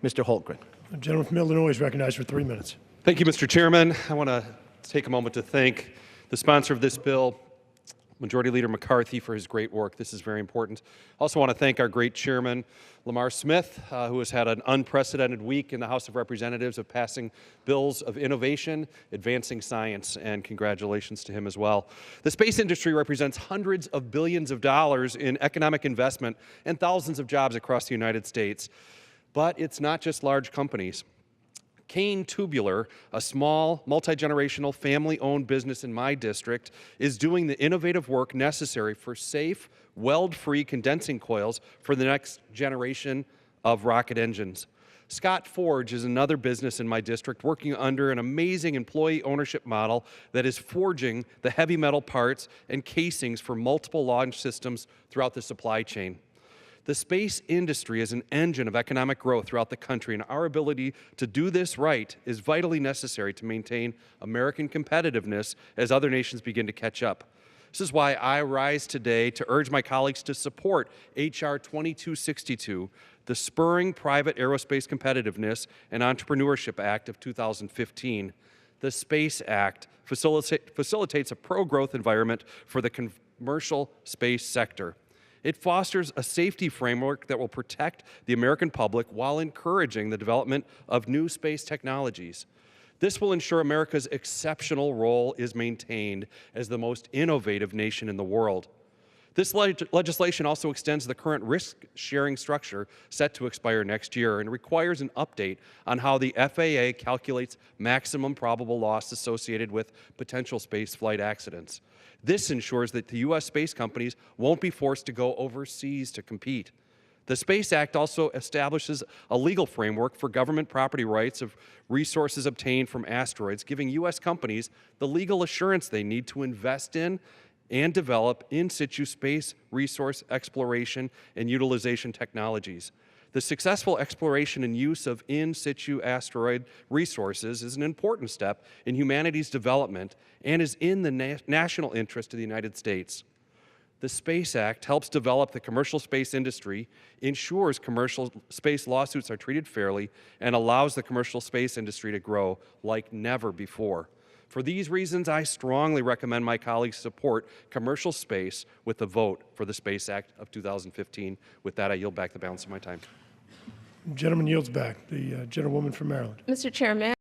Mr. Hultgren. The gentleman from Illinois is recognized for 3 minutes. Thank you, Mr. Chairman. I want to take a moment to thank the sponsor of this bill, Majority Leader McCarthy, for his great work. This is very important. I also want to thank our great chairman, Lamar Smith, who has had an unprecedented week in the House of Representatives of passing bills of innovation, advancing science, and congratulations to him as well. The space industry represents hundreds of billions of dollars in economic investment and thousands of jobs across the United States. But it's not just large companies. Kane Tubular, a small, multi-generational, family-owned business in my district, is doing the innovative work necessary for safe, weld-free condensing coils for the next generation of rocket engines. Scott Forge is another business in my district working under an amazing employee ownership model that is forging the heavy metal parts and casings for multiple launch systems throughout the supply chain. The space industry is an engine of economic growth throughout the country, and our ability to do this right is vitally necessary to maintain American competitiveness as other nations begin to catch up. This is why I rise today to urge my colleagues to support H.R. 2262, the Spurring Private Aerospace Competitiveness and Entrepreneurship Act of 2015. The Space Act facilitates a pro-growth environment for the commercial space sector. It fosters a safety framework that will protect the American public while encouraging the development of new space technologies. This will ensure America's exceptional role is maintained as the most innovative nation in the world. This legislation also extends the current risk-sharing structure set to expire next year and requires an update on how the FAA calculates maximum probable loss associated with potential space flight accidents. This ensures that the U.S. space companies won't be forced to go overseas to compete. The Space Act also establishes a legal framework for government property rights of resources obtained from asteroids, giving U.S. companies the legal assurance they need to invest in and develop in situ space resource exploration and utilization technologies. The successful exploration and use of in situ asteroid resources is an important step in humanity's development and is in the national interest of the United States. The Space Act helps develop the commercial space industry, ensures commercial space lawsuits are treated fairly, and allows the commercial space industry to grow like never before. For these reasons, I strongly recommend my colleagues support commercial space with a vote for the Space Act of 2015. With that, I yield back the balance of my time. The gentleman yields back. The gentlewoman from Maryland. Mr. Chairman.